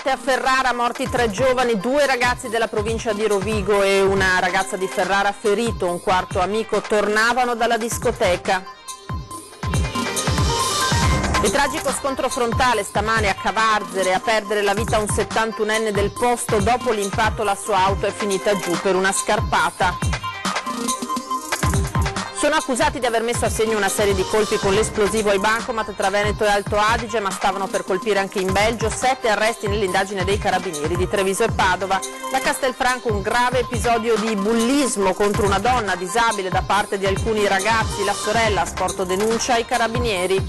morte a Ferrara, morti 3 giovani, 2 ragazzi della provincia di Rovigo e una ragazza di Ferrara ferito, un quarto amico tornavano dalla discoteca. Il tragico scontro frontale stamane a Cavarzere, a perdere la vita un 71enne del posto, dopo l'impatto la sua auto è finita giù per una scarpata. Sono accusati di aver messo a segno una serie di colpi con l'esplosivo ai bancomat tra Veneto e Alto Adige, ma stavano per colpire anche in Belgio. 7 arresti nell'indagine dei carabinieri di Treviso e Padova. Da Castelfranco un grave episodio di bullismo contro una donna disabile da parte di alcuni ragazzi. La sorella ha sporto denuncia ai carabinieri.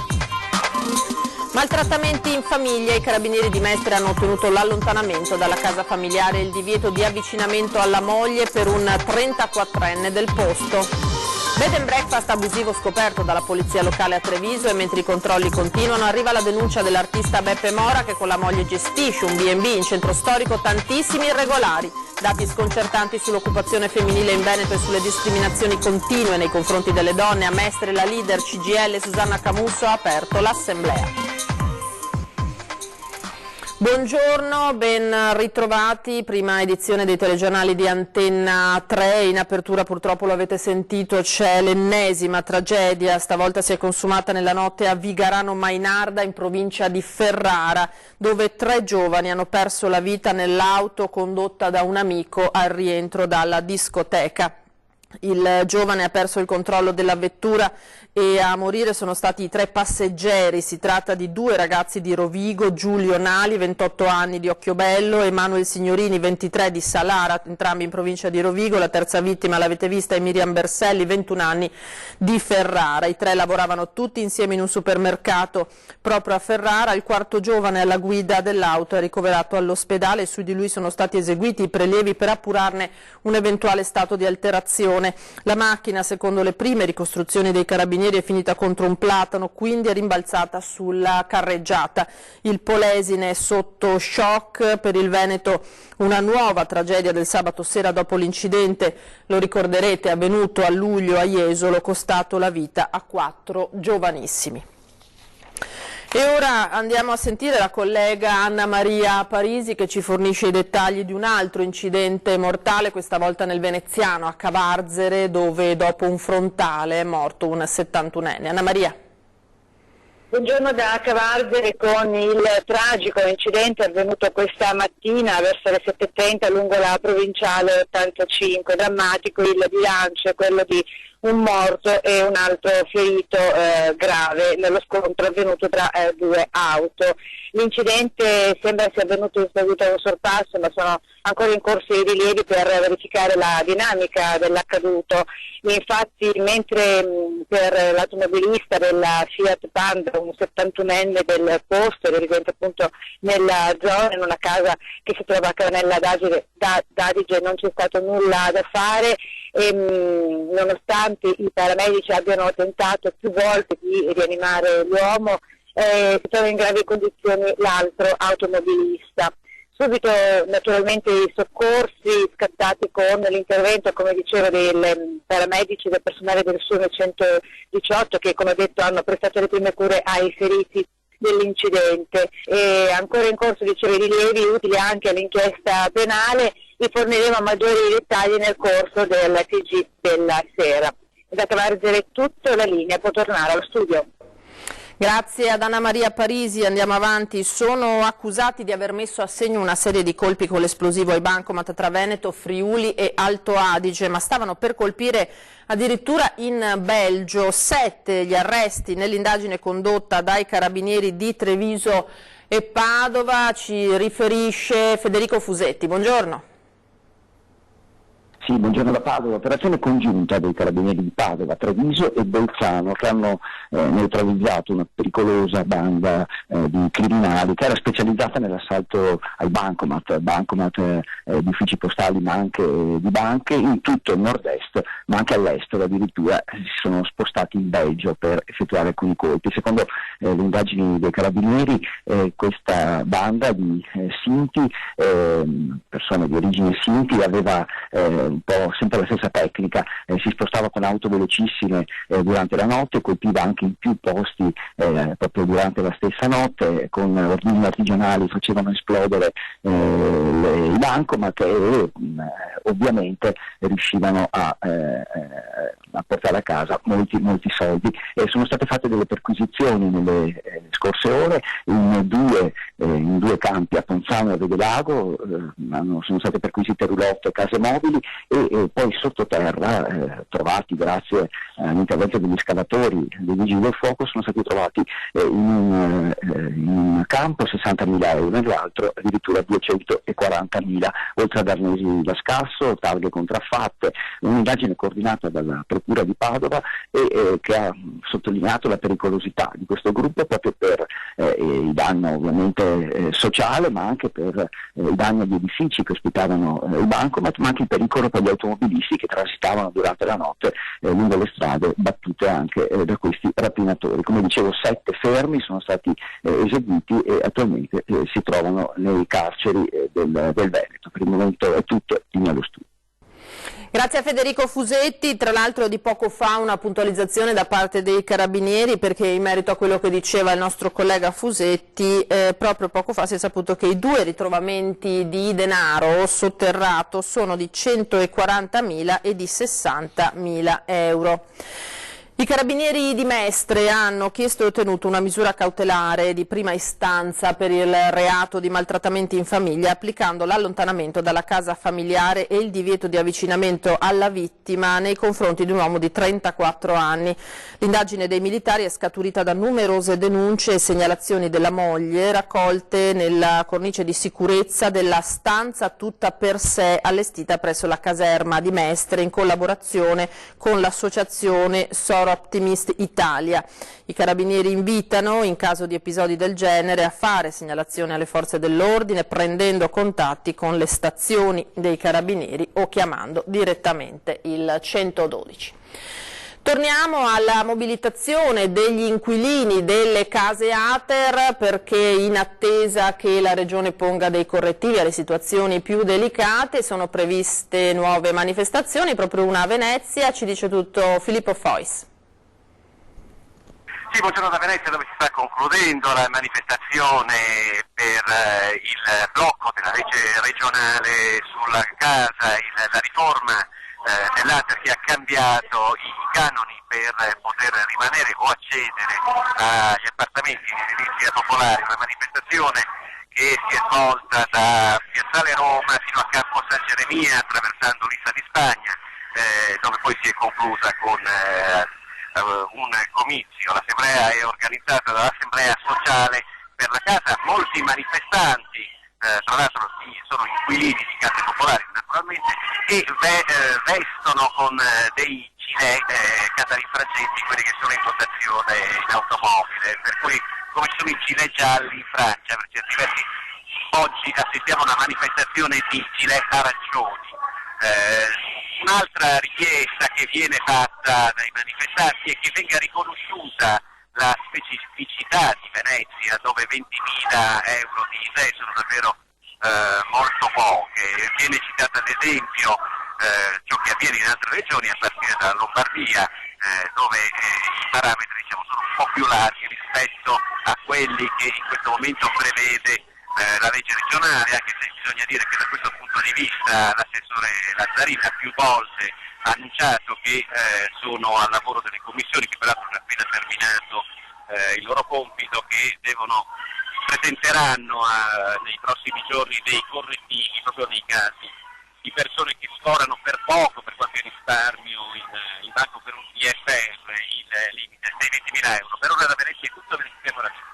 Maltrattamenti in famiglia, i carabinieri di Mestre hanno ottenuto l'allontanamento dalla casa familiare e il divieto di avvicinamento alla moglie per un 34enne del posto. Bed and breakfast abusivo scoperto dalla polizia locale a Treviso, e mentre i controlli continuano arriva la denuncia dell'artista Beppe Mora che con la moglie gestisce un B&B in centro storico, tantissimi irregolari. Dati sconcertanti sull'occupazione femminile in Veneto e sulle discriminazioni continue nei confronti delle donne. A Mestre la leader CGIL Susanna Camusso ha aperto l'assemblea. Buongiorno, ben ritrovati, prima edizione dei telegiornali di Antenna 3, in apertura purtroppo lo avete sentito, c'è l'ennesima tragedia, stavolta si è consumata nella notte a Vigarano Mainarda in provincia di Ferrara, dove 3 giovani hanno perso la vita nell'auto condotta da un amico al rientro dalla discoteca. Il giovane ha perso il controllo della vettura e a morire sono stati i 3 passeggeri. Si tratta di 2 ragazzi di Rovigo, Giulio Nali, 28 anni, di Occhiobello, e Emanuel Signorini, 23, di Salara, entrambi in provincia di Rovigo. La terza vittima, l'avete vista, è Miriam Berselli, 21 anni, di Ferrara. I 3 lavoravano tutti insieme in un supermercato proprio a Ferrara. Il quarto giovane alla guida dell'auto è ricoverato all'ospedale e su di lui sono stati eseguiti i prelievi per appurarne un eventuale stato di alterazione. La macchina, secondo le prime ricostruzioni dei carabinieri, è finita contro un platano, quindi è rimbalzata sulla carreggiata. Il Polesine è sotto shock. Per il Veneto una nuova tragedia del sabato sera dopo l'incidente, lo ricorderete, avvenuto a luglio a Jesolo, costato la vita a 4 giovanissimi. E ora andiamo a sentire la collega Anna Maria Parisi che ci fornisce i dettagli di un altro incidente mortale, questa volta nel Veneziano, a Cavarzere, dove dopo un frontale è morto un 71enne. Anna Maria. Buongiorno da Cavarzere con il tragico incidente avvenuto questa mattina verso le 7:30 lungo la provinciale 85. Drammatico il bilancio è quello di un morto e un altro ferito grave nello scontro avvenuto tra 2 auto. L'incidente sembra sia avvenuto in seguito a un sorpasso, ma sono ancora in corso i rilievi per verificare la dinamica dell'accaduto. Infatti, mentre per l'automobilista della Fiat Panda, un 71enne del posto, residente appunto nella zona, in una casa che si trova a Canella d'Adige, non c'è stato nulla da fare. Nonostante i paramedici abbiano tentato più volte di rianimare l'uomo, si trova in gravi condizioni l'altro automobilista. Subito naturalmente i soccorsi scattati con l'intervento, come dicevo, dei paramedici, del personale del SUME 118 che, come detto, hanno prestato le prime cure ai feriti dell'incidente. E ancora in corso, dicevo, i rilievi utili anche all'inchiesta penale. Vi forniremo maggiori dettagli nel corso del TG della sera. Da Cavarzere tutto, la linea può tornare allo studio. Grazie ad Anna Maria Parisi, andiamo avanti. Sono accusati di aver messo a segno una serie di colpi con l'esplosivo ai bancomat tra Veneto, Friuli e Alto Adige, ma stavano per colpire addirittura in Belgio. 7 gli arresti nell'indagine condotta dai carabinieri di Treviso e Padova, ci riferisce Federico Fusetti. Buongiorno. Sì, buongiorno da Padova. Operazione congiunta dei carabinieri di Padova, Treviso e Bolzano, che hanno neutralizzato una pericolosa banda di criminali che era specializzata nell'assalto ai bancomat di uffici postali ma anche di banche in tutto il nord-est, ma anche all'estero. Addirittura si sono spostati in Belgio per effettuare alcuni colpi. Secondo le indagini dei carabinieri, questa banda di Sinti, persone di origine Sinti, aveva un po' sempre la stessa tecnica, si spostava con auto velocissime durante la notte, colpiva anche in più posti proprio durante la stessa notte, con ordigni artigianali facevano esplodere i bancomat e ovviamente riuscivano a portare a casa molti sold. Sono state fatte delle perquisizioni nelle scorse ore in due campi a Ponzano e a Vedelago, sono state perquisite roulotte e case mobili e poi sottoterra, trovati grazie all'intervento degli scavatori dei vigili del fuoco, sono stati trovati in un campo 60.000 euro, nell'altro addirittura 240.000, oltre ad arnesi da scasso, targhe contraffatte. Un'indagine coordinata dalla Procura di Padova e che ha sottolineato la pericolosità di questo gruppo proprio per il danno ovviamente sociale, ma anche per il danno agli edifici che ospitavano il bancomat, ma anche il pericolo per gli automobilisti che transitavano durante la notte lungo le strade battute anche da questi rapinatori. Come dicevo, 7 fermi sono stati eseguiti e attualmente si trovano nei carceri del Veneto. Per il momento è tutto, in allo studio. Grazie a Federico Fusetti. Tra l'altro di poco fa una puntualizzazione da parte dei Carabinieri, perché in merito a quello che diceva il nostro collega Fusetti, proprio poco fa si è saputo che i 2 ritrovamenti di denaro sotterrato sono di 140.000 e di 60.000 euro. I Carabinieri di Mestre hanno chiesto e ottenuto una misura cautelare di prima istanza per il reato di maltrattamenti in famiglia, applicando l'allontanamento dalla casa familiare e il divieto di avvicinamento alla vittima nei confronti di un uomo di 34 anni. L'indagine dei militari è scaturita da numerose denunce e segnalazioni della moglie raccolte nella cornice di sicurezza della stanza tutta per sé allestita presso la caserma di Mestre in collaborazione con l'associazione Optimist Italia. I Carabinieri invitano, in caso di episodi del genere, a fare segnalazioni alle forze dell'ordine prendendo contatti con le stazioni dei Carabinieri o chiamando direttamente il 112. Torniamo alla mobilitazione degli inquilini delle case ATER, perché in attesa che la Regione ponga dei correttivi alle situazioni più delicate sono previste nuove manifestazioni, proprio una a Venezia. Ci dice tutto Filippo Fois. Sì, buongiorno da Venezia, dove si sta concludendo la manifestazione per il blocco della legge regionale sulla casa, la riforma dell'ATER che ha cambiato i canoni per poter rimanere o accedere agli appartamenti in edilizia popolare, una manifestazione che si è svolta da Piazzale Roma fino a Campo San Geremia, attraversando l'Issa di Spagna, dove poi si è conclusa con un comizio. L'assemblea è organizzata dall'Assemblea Sociale per la Casa, molti manifestanti, tra l'altro sono inquilini di case popolari naturalmente, e vestono con dei gilet catarifrangenti, quelli che sono in dotazione in automobile, per cui come ci sono i gilet gialli in Francia per certi versi. Oggi assistiamo a una manifestazione di gilet arancioni. Un'altra richiesta che viene fatta dai manifestanti è che venga riconosciuta la specificità di Venezia, dove 20.000 euro di ISEE sono davvero molto poche. Viene citata ad esempio ciò che avviene in altre regioni, a partire dalla Lombardia, dove i parametri sono un po' più larghi rispetto a quelli che in questo momento prevede la legge regionale, anche se bisogna dire che da questo punto di vista l'assessore Lazzarini ha più volte annunciato che sono al lavoro delle commissioni, che peraltro hanno appena terminato il loro compito, che presenteranno nei prossimi giorni dei correttivi proprio nei casi di persone che sforano per poco, per qualche risparmio in banco per un TFR, il limite dei 20.000 euro. Per ora da Venezia è tutto, verifichiamo la vita.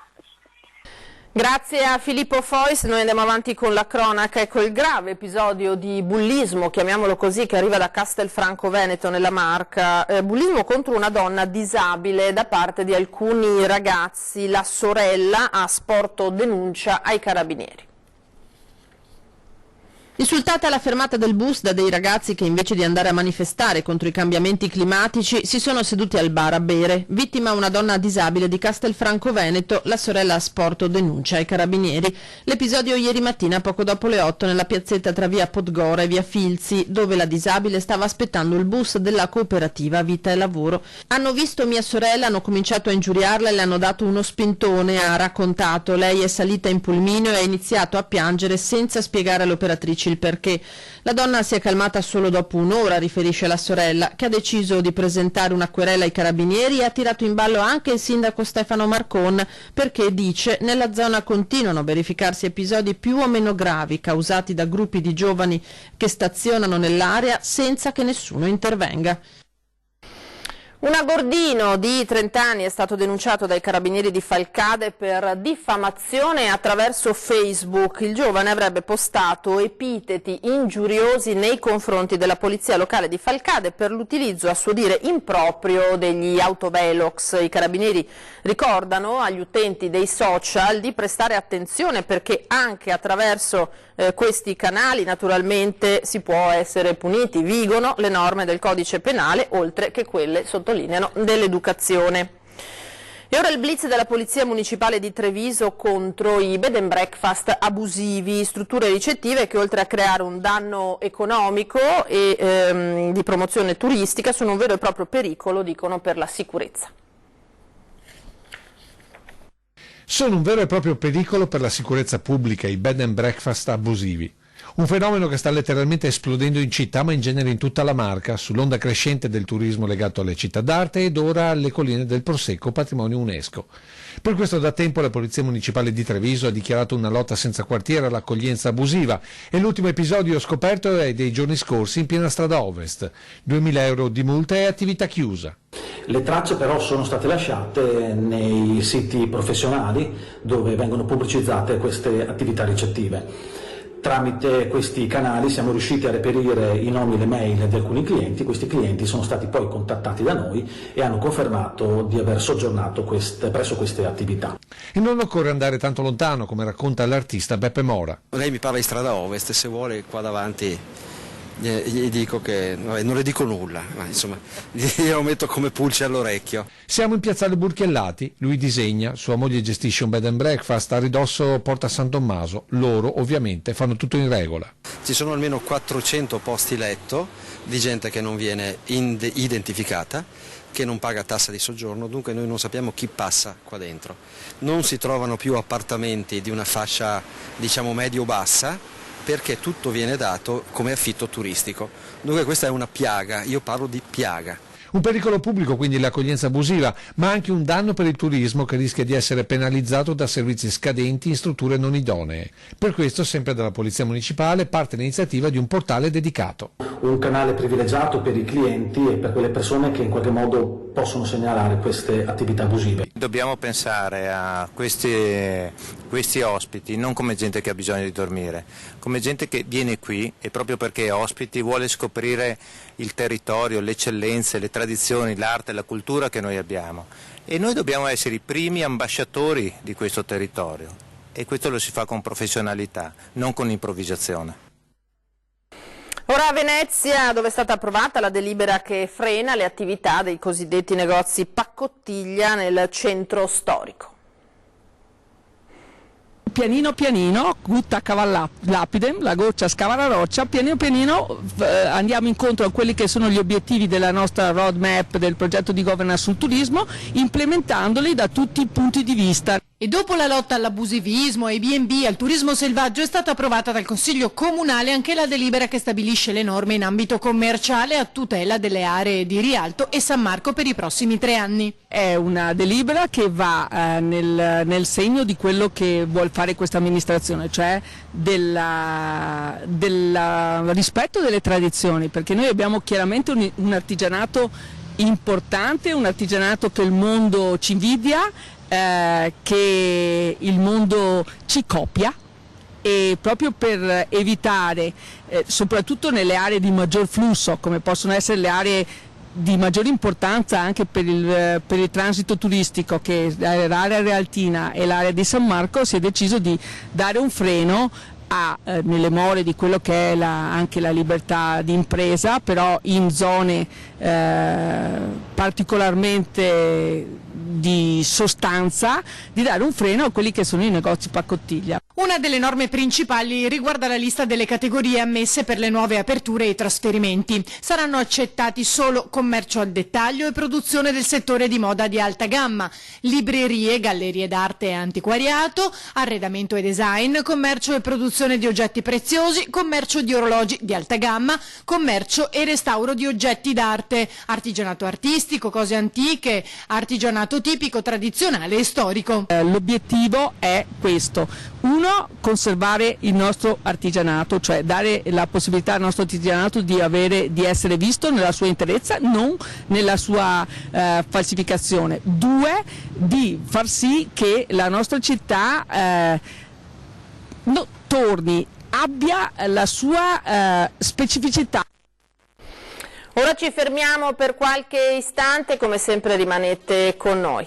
Grazie a Filippo Fois. Noi andiamo avanti con la cronaca. Ecco il grave episodio di bullismo, chiamiamolo così, che arriva da Castelfranco Veneto nella Marca. Bullismo contro una donna disabile da parte di alcuni ragazzi. La sorella ha sporto denuncia ai Carabinieri. Insultata alla fermata del bus da dei ragazzi che invece di andare a manifestare contro i cambiamenti climatici si sono seduti al bar a bere. Vittima una donna disabile di Castelfranco Veneto, la sorella Sporto denuncia ai carabinieri. L'episodio ieri mattina poco dopo le 8 nella piazzetta tra via Podgora e via Filzi, dove la disabile stava aspettando il bus della cooperativa Vita e Lavoro. Hanno visto mia sorella, hanno cominciato a ingiuriarla e le hanno dato uno spintone, ha raccontato. Lei è salita in pulmino e ha iniziato a piangere senza spiegare alle operatrici il perché. La donna si è calmata solo dopo un'ora, riferisce la sorella, che ha deciso di presentare una querela ai carabinieri e ha tirato in ballo anche il sindaco Stefano Marcon perché, dice, nella zona continuano a verificarsi episodi più o meno gravi causati da gruppi di giovani che stazionano nell'area senza che nessuno intervenga. Un agordino di 30 anni è stato denunciato dai carabinieri di Falcade per diffamazione attraverso Facebook. Il giovane avrebbe postato epiteti ingiuriosi nei confronti della polizia locale di Falcade per l'utilizzo, a suo dire, improprio degli autovelox. I carabinieri ricordano agli utenti dei social di prestare attenzione perché anche attraverso questi canali naturalmente si può essere puniti, vigono le norme del codice penale oltre che quelle, sottolineano, dell'educazione. E ora il blitz della Polizia Municipale di Treviso contro i bed and breakfast abusivi, strutture ricettive che oltre a creare un danno economico e di promozione turistica sono un vero e proprio pericolo, dicono, per la sicurezza. Sono un vero e proprio pericolo per la sicurezza pubblica i bed and breakfast abusivi. Un fenomeno che sta letteralmente esplodendo in città, ma in genere in tutta la Marca, sull'onda crescente del turismo legato alle città d'arte ed ora alle colline del Prosecco, patrimonio UNESCO. Per questo da tempo la Polizia Municipale di Treviso ha dichiarato una lotta senza quartiere all'accoglienza abusiva e l'ultimo episodio scoperto è dei giorni scorsi in piena strada Ovest. 2.000 euro di multa e attività chiusa. Le tracce però sono state lasciate nei siti professionali dove vengono pubblicizzate queste attività ricettive. Tramite questi canali siamo riusciti a reperire i nomi e le mail di alcuni clienti. Questi clienti sono stati poi contattati da noi e hanno confermato di aver soggiornato presso queste attività. E non occorre andare tanto lontano, come racconta l'artista Beppe Mora. Lei mi parla di strada Ovest, se vuole qua davanti gli dico che non le dico nulla, ma insomma glielo metto come pulce all'orecchio. Siamo in piazzale Burchiellati, lui disegna, sua moglie gestisce un bed and breakfast a ridosso Porta San Tommaso, loro ovviamente fanno tutto in regola. Ci sono almeno 400 posti letto di gente che non viene identificata, che non paga tassa di soggiorno, dunque noi non sappiamo chi passa qua dentro. Non si trovano più appartamenti di una fascia diciamo medio-bassa, perché tutto viene dato come affitto turistico. Dunque questa è una piaga, io parlo di piaga. Un pericolo pubblico, quindi l'accoglienza abusiva, ma anche un danno per il turismo che rischia di essere penalizzato da servizi scadenti in strutture non idonee. Per questo, sempre dalla Polizia Municipale, parte l'iniziativa di un portale dedicato. Un canale privilegiato per i clienti e per quelle persone che in qualche modo possono segnalare queste attività abusive. Dobbiamo pensare a questi ospiti non come gente che ha bisogno di dormire, come gente che viene qui e proprio perché è ospiti vuole scoprire il territorio, le eccellenze, le tradizioni, l'arte, la cultura che noi abbiamo e noi dobbiamo essere i primi ambasciatori di questo territorio e questo lo si fa con professionalità, non con improvvisazione. Ora a Venezia, dove è stata approvata la delibera che frena le attività dei cosiddetti negozi paccottiglia nel centro storico. Pianino pianino, gutta cava lapidem, la goccia scava la roccia, pianino pianino andiamo incontro a quelli che sono gli obiettivi della nostra roadmap del progetto di governance sul turismo, implementandoli da tutti i punti di vista. E dopo la lotta all'abusivismo, ai B&B, al turismo selvaggio è stata approvata dal Consiglio Comunale anche la delibera che stabilisce le norme in ambito commerciale a tutela delle aree di Rialto e San Marco per i prossimi 3 anni. È una delibera che va nel segno di quello che vuol fare questa amministrazione, cioè del rispetto delle tradizioni, perché noi abbiamo chiaramente un artigianato importante, un artigianato che il mondo ci invidia, che il mondo ci copia e proprio per evitare, soprattutto nelle aree di maggior flusso, come possono essere le aree di maggiore importanza anche per il transito turistico, che è l'area realtina e l'area di San Marco, si è deciso di dare un freno nelle more di quello che è anche la libertà di impresa, però in zone particolarmente di sostanza, di dare un freno a quelli che sono i negozi paccottiglia. Una delle norme principali riguarda la lista delle categorie ammesse per le nuove aperture e trasferimenti. Saranno accettati solo commercio al dettaglio e produzione del settore di moda di alta gamma, librerie, gallerie d'arte e antiquariato, arredamento e design, commercio e produzione di oggetti preziosi, commercio di orologi di alta gamma, commercio e restauro di oggetti d'arte, artigianato artistico, cose antiche, artigianato tipico, tradizionale e storico. L'obiettivo è questo: uno, conservare il nostro artigianato, cioè dare la possibilità al nostro artigianato di essere visto nella sua interezza, non nella sua falsificazione. Due, di far sì che la nostra città torni, abbia la sua specificità. Ora ci fermiamo per qualche istante, come sempre rimanete con noi.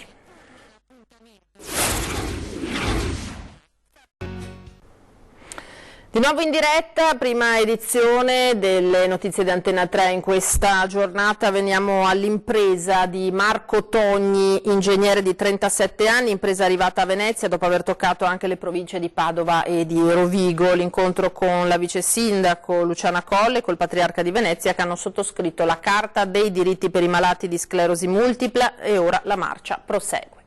Di nuovo in diretta, prima edizione delle notizie di Antenna 3. In questa giornata veniamo all'impresa di Marco Togni, ingegnere di 37 anni, impresa arrivata a Venezia dopo aver toccato anche le province di Padova e di Rovigo. L'incontro con la vice sindaco Luciana Colle e col patriarca di Venezia, che hanno sottoscritto la Carta dei diritti per i malati di sclerosi multipla, e ora la marcia prosegue.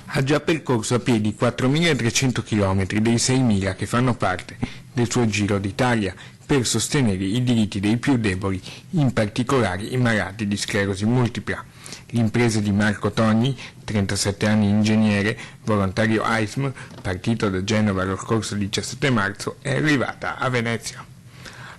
Ha già percorso a piedi 4.300 km dei 6.000 che fanno parte del suo Giro d'Italia per sostenere i diritti dei più deboli, in particolare i malati di sclerosi multipla. L'impresa di Marco Togni, 37 anni ingegnere, volontario AISM, partito da Genova lo scorso 17 marzo, è arrivata a Venezia.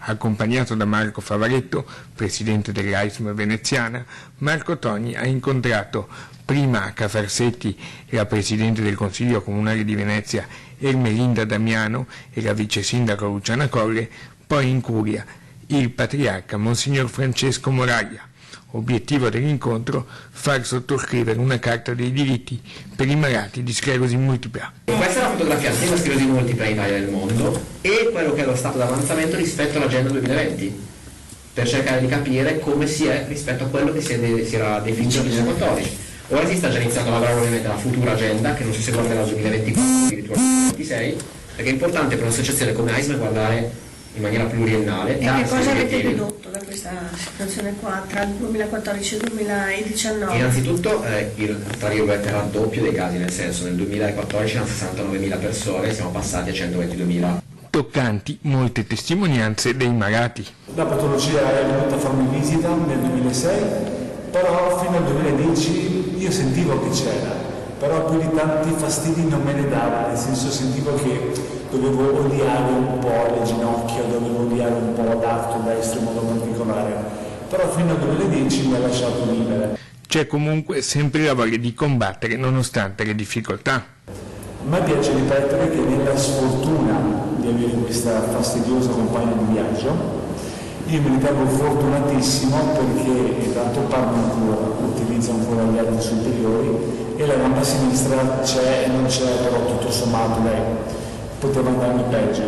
Accompagnato da Marco Favaretto, presidente dell'AISM veneziana, Marco Togni ha incontrato prima a Cafarsetti la presidente del Consiglio Comunale di Venezia Ermelinda Damiano e la vice sindaco Luciana Colle, poi in Curia il patriarca Monsignor Francesco Moraglia. Obiettivo dell'incontro: far sottoscrivere una carta dei diritti per i malati di sclerosi multipla. Questa è la fotografia della sclerosi multipla in Italia e nel mondo e quello che è lo stato d'avanzamento rispetto all'agenda 2020, per cercare di capire come si è rispetto a quello che si era definito nel 2014. Ora si sta già iniziando a lavorare ovviamente alla futura agenda, che non so se guarderà nel 2024, addirittura nel 2026, perché è importante per un'associazione come AISM guardare in maniera pluriennale. E che cosa avete dedotto da questa situazione qua tra il 2014 e il 2019? Innanzitutto tra virgolette raddoppio dei casi, nel senso nel 2014 erano 69.000 persone, siamo passati a 122.000. Toccanti molte testimonianze dei malati. La patologia è venuta a farmi visita nel 2006, però fino al 2010 io sentivo che c'era, però più di tanti fastidi non me ne dava, nel senso sentivo che dovevo odiare un po' le ginocchia, dovevo odiare un po' l'arto destro in modo particolare, però fino al 2010 mi ha lasciato libere. C'è comunque sempre la voglia di combattere nonostante le difficoltà. A me piace ripetere che nella sfortuna di avere questa fastidiosa compagna di viaggio io mi ritengo fortunatissimo, perché intanto parlo ancora, utilizzo ancora gli arti superiori e la gamba sinistra c'è e non c'è, però tutto sommato lei poteva andarmi peggio.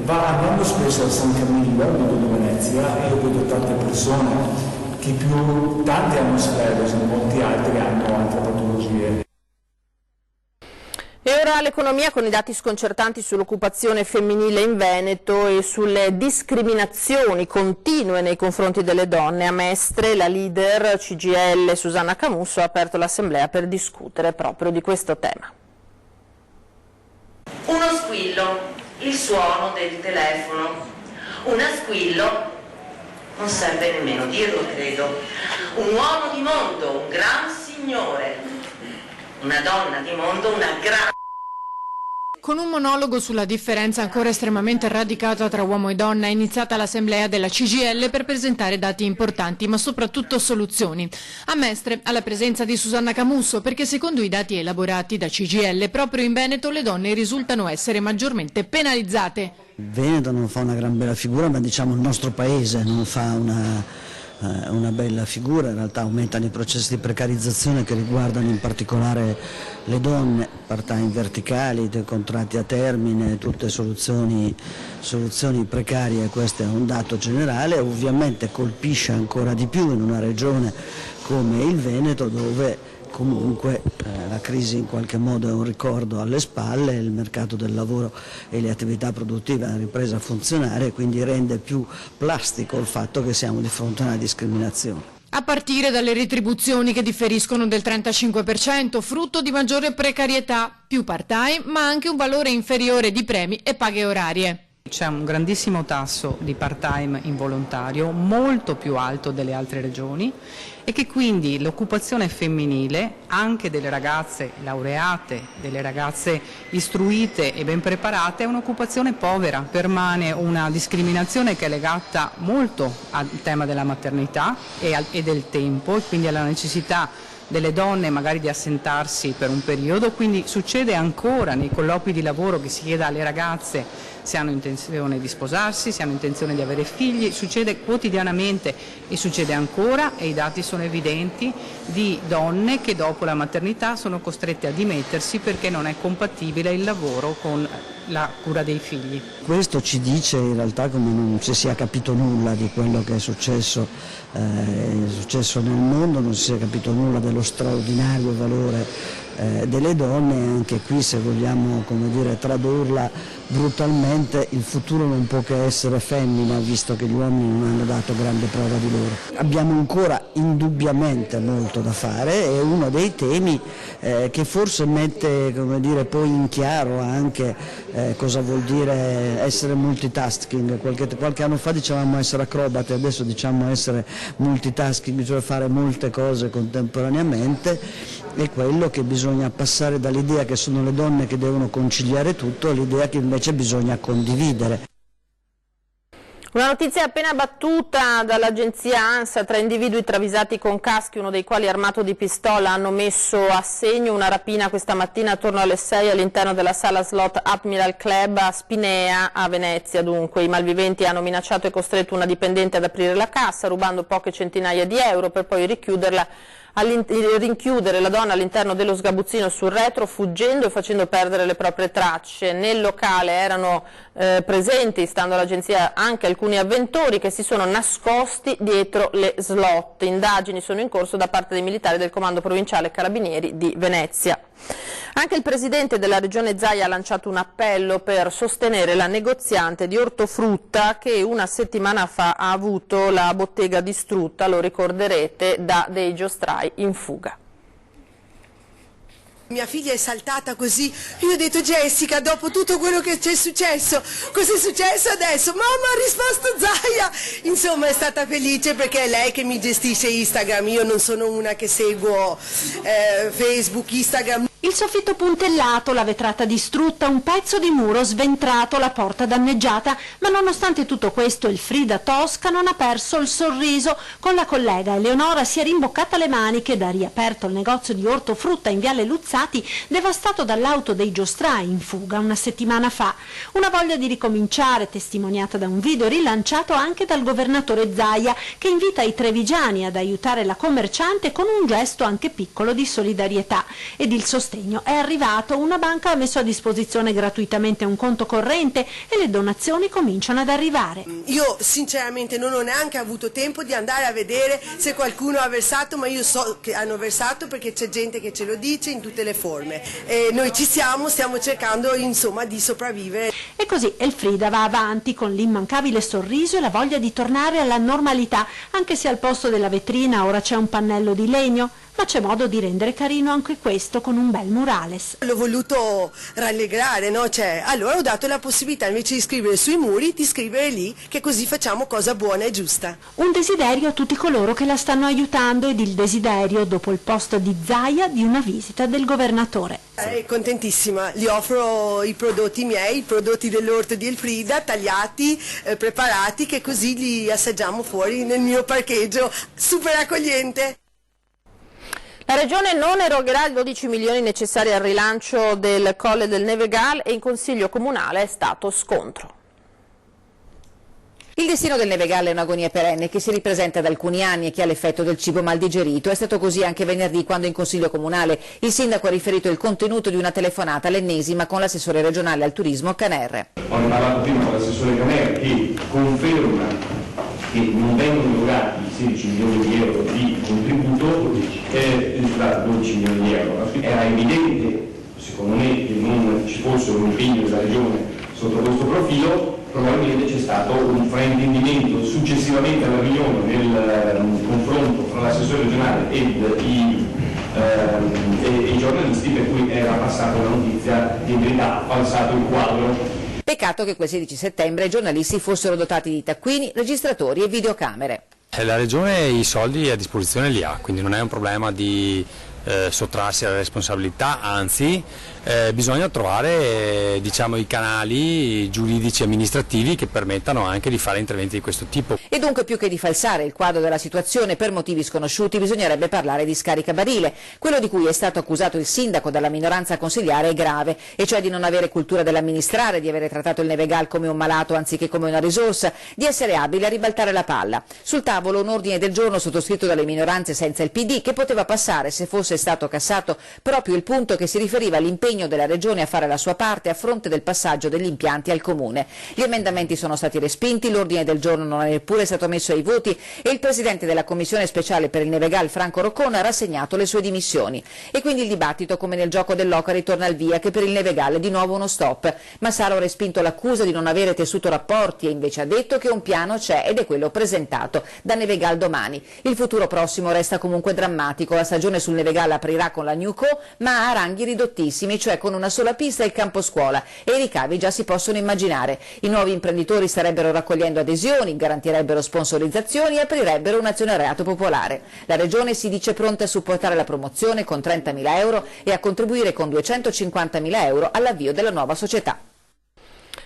Va andando spesso al San Camillo, al Lido di Venezia, e io vedo tante persone che tanti hanno sclerosi, molti altri hanno altre patologie. E ora l'economia, con i dati sconcertanti sull'occupazione femminile in Veneto e sulle discriminazioni continue nei confronti delle donne. A Mestre la leader CGIL Susanna Camusso ha aperto l'assemblea per discutere proprio di questo tema. Uno squillo, il suono del telefono. Una squillo, non serve nemmeno dirlo, credo. Un uomo di mondo, un gran signore. Una donna di mondo, una gran... Con un monologo sulla differenza ancora estremamente radicata tra uomo e donna è iniziata l'assemblea della CGIL per presentare dati importanti, ma soprattutto soluzioni. A Mestre, alla presenza di Susanna Camusso, perché secondo i dati elaborati da CGIL, proprio in Veneto le donne risultano essere maggiormente penalizzate. Il Veneto non fa una gran bella figura, ma diciamo il nostro paese non fa una bella figura. In realtà aumentano i processi di precarizzazione che riguardano in particolare le donne, part-time verticali, contratti a termine, tutte soluzioni precarie, questo è un dato generale, ovviamente colpisce ancora di più in una regione come il Veneto, dove comunque la crisi in qualche modo è un ricordo alle spalle, il mercato del lavoro e le attività produttive hanno ripreso a funzionare, quindi rende più plastico il fatto che siamo di fronte a una discriminazione. A partire dalle retribuzioni che differiscono del 35%, frutto di maggiore precarietà, più part-time, ma anche un valore inferiore di premi e paghe orarie. C'è un grandissimo tasso di part-time involontario, molto più alto delle altre regioni, e che quindi l'occupazione femminile, anche delle ragazze laureate, delle ragazze istruite e ben preparate, è un'occupazione povera. Permane una discriminazione che è legata molto al tema della maternità e del tempo, e quindi alla necessità delle donne magari di assentarsi per un periodo, quindi succede ancora nei colloqui di lavoro che si chieda alle ragazze se hanno intenzione di sposarsi, se hanno intenzione di avere figli, succede quotidianamente e succede ancora, e i dati sono evidenti, di donne che dopo la maternità sono costrette a dimettersi perché non è compatibile il lavoro con la cura dei figli. Questo ci dice in realtà come non si sia capito nulla di quello che è successo nel mondo, non si sia capito nulla dello straordinario valore delle donne, e anche qui, se vogliamo tradurla brutalmente, il futuro non può che essere femmina, visto che gli uomini non hanno dato grande prova di loro. Abbiamo ancora indubbiamente molto da fare, è uno dei temi che forse mette poi in chiaro anche cosa vuol dire essere multitasking. Qualche anno fa dicevamo essere acrobati, adesso diciamo essere multitasking, cioè fare molte cose contemporaneamente. È quello che bisogna passare dall'idea che sono le donne che devono conciliare tutto all'idea che invece bisogna condividere. Una notizia appena battuta dall'agenzia ANSA: 3 individui travisati con caschi, uno dei quali armato di pistola, hanno messo a segno una rapina questa mattina attorno alle 6 all'interno della sala slot Admiral Club a Spinea, a Venezia. Dunque i malviventi hanno minacciato e costretto una dipendente ad aprire la cassa, rubando poche centinaia di euro, per poi rinchiudere la donna all'interno dello sgabuzzino sul retro, fuggendo e facendo perdere le proprie tracce. Nel locale erano presenti, stando all'agenzia, anche alcuni avventori che si sono nascosti dietro le slot. Indagini sono in corso da parte dei militari del Comando Provinciale Carabinieri di Venezia. Anche il presidente della regione Zaia ha lanciato un appello per sostenere la negoziante di ortofrutta che una settimana fa ha avuto la bottega distrutta, lo ricorderete, da dei giostrai in fuga. Mia figlia è saltata così, io ho detto: Jessica, dopo tutto quello che c'è successo, cos'è successo adesso? Mamma, ha risposto Zaia! Insomma, è stata felice perché è lei che mi gestisce Instagram, io non sono una che seguo Facebook, Instagram. Il soffitto puntellato, la vetrata distrutta, un pezzo di muro sventrato, la porta danneggiata, ma nonostante tutto questo il Frida Tosca non ha perso il sorriso. Con la collega Eleonora si è rimboccata le maniche ed ha riaperto il negozio di ortofrutta in Viale Luzzati, devastato dall'auto dei giostrai in fuga una settimana fa. Una voglia di ricominciare testimoniata da un video rilanciato anche dal governatore Zaia, che invita i trevigiani ad aiutare la commerciante con un gesto anche piccolo di solidarietà. Ed il sostegno è arrivato, una banca ha messo a disposizione gratuitamente un conto corrente e le donazioni cominciano ad arrivare. Io sinceramente non ho neanche avuto tempo di andare a vedere se qualcuno ha versato, ma io so che hanno versato perché c'è gente che ce lo dice in tutte le forme. E noi ci stiamo cercando insomma di sopravvivere. E così Elfrida va avanti con l'immancabile sorriso e la voglia di tornare alla normalità, anche se al posto della vetrina ora c'è un pannello di legno. Ma c'è modo di rendere carino anche questo con un bel murales. L'ho voluto rallegrare, no? Allora ho dato la possibilità, invece di scrivere sui muri, di scrivere lì, che così facciamo cosa buona e giusta. Un desiderio a tutti coloro che la stanno aiutando, ed il desiderio, dopo il post di Zaia, di una visita del governatore. Contentissima, gli offro i prodotti miei, i prodotti dell'orto di Elfrida, tagliati, preparati, che così li assaggiamo fuori nel mio parcheggio, super accogliente. La Regione non erogherà i 12 milioni necessari al rilancio del Colle del Nevegal e in Consiglio Comunale è stato scontro. Il destino del Nevegallo è un'agonia perenne che si ripresenta da alcuni anni e che ha l'effetto del cibo mal digerito. È stato così anche venerdì, quando in Consiglio Comunale il sindaco ha riferito il contenuto di una telefonata, l'ennesima, con l'assessore regionale al turismo Canerre. Ho parlato prima con l'assessore Canerre che conferma che non vengono erogati 16 milioni di euro di contributo, 12 milioni di euro. Era evidente, secondo me, che non ci fosse un impegno della Regione sotto questo profilo. Probabilmente c'è stato un fraintendimento successivamente alla riunione nel confronto tra l'assessore regionale e i giornalisti, per cui era passata la notizia che in verità ha falsato il quadro. Peccato che quel 16 settembre i giornalisti fossero dotati di taccuini, registratori e videocamere. La Regione i soldi a disposizione li ha, quindi non è un problema di sottrarsi alla responsabilità, anzi bisogna trovare i canali giuridici e amministrativi che permettano anche di fare interventi di questo tipo. E dunque, più che di falsare il quadro della situazione per motivi sconosciuti, bisognerebbe parlare di scaricabarile. Quello di cui è stato accusato il sindaco dalla minoranza consigliare è grave, e cioè di non avere cultura dell'amministrare, di avere trattato il Nevegal come un malato anziché come una risorsa, di essere abile a ribaltare la palla. Sul tavolo un ordine del giorno sottoscritto dalle minoranze senza il PD, che poteva passare se fosse stato cassato proprio il punto che si riferiva all'impegno della Regione a fare la sua parte a fronte del passaggio degli impianti al Comune. Gli emendamenti sono stati respinti, l'ordine del giorno non è neppure stato messo ai voti e il presidente della Commissione speciale per il Nevegal, Franco Roccona, ha rassegnato le sue dimissioni. E quindi il dibattito, come nel gioco dell'oca, ritorna al via, che per il Nevegal è di nuovo uno stop. Massaro ha respinto l'accusa di non avere tessuto rapporti e invece ha detto che un piano c'è ed è quello presentato da Nevegal domani. Il futuro prossimo resta comunque drammatico. La stagione sul Nevegal aprirà con la Newco, ma a ranghi ridottissimi, cioè con una sola pista e il campo scuola, e i ricavi già si possono immaginare. I nuovi imprenditori starebbero raccogliendo adesioni, garantirebbero sponsorizzazioni e aprirebbero un azionariato popolare. La Regione si dice pronta a supportare la promozione con 30.000 euro e a contribuire con 250.000 euro all'avvio della nuova società.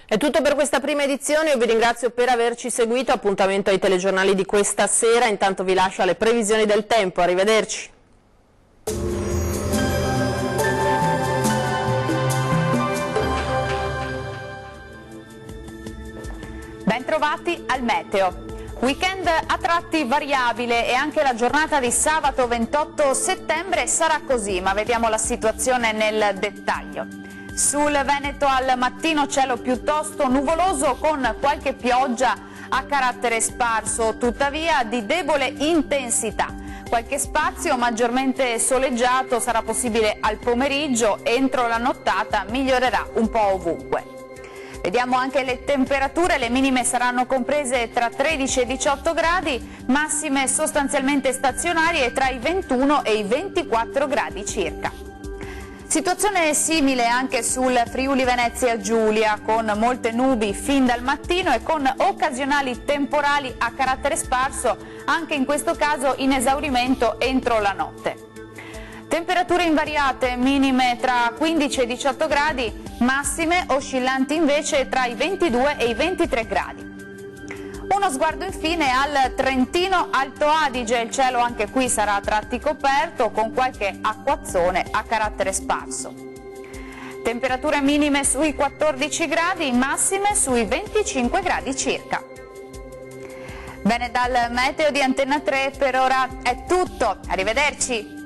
È tutto per questa prima edizione, io vi ringrazio per averci seguito, appuntamento ai telegiornali di questa sera, intanto vi lascio alle previsioni del tempo, arrivederci. Bentrovati al meteo. Weekend a tratti variabile e anche la giornata di sabato 28 settembre sarà così, ma vediamo la situazione nel dettaglio. Sul Veneto al mattino cielo piuttosto nuvoloso con qualche pioggia a carattere sparso, tuttavia di debole intensità. Qualche spazio maggiormente soleggiato sarà possibile al pomeriggio, entro la nottata migliorerà un po' ovunque. Vediamo anche le temperature, le minime saranno comprese tra 13 e 18 gradi, massime sostanzialmente stazionarie tra i 21 e i 24 gradi circa. Situazione simile anche sul Friuli Venezia Giulia, con molte nubi fin dal mattino e con occasionali temporali a carattere sparso, anche in questo caso in esaurimento entro la notte. Temperature invariate, minime tra 15 e 18 gradi, massime oscillanti invece tra i 22 e i 23 gradi. Uno sguardo infine al Trentino Alto Adige, il cielo anche qui sarà a tratti coperto con qualche acquazzone a carattere sparso. Temperature minime sui 14 gradi, massime sui 25 gradi circa. Bene, dal meteo di Antenna 3 per ora è tutto, arrivederci!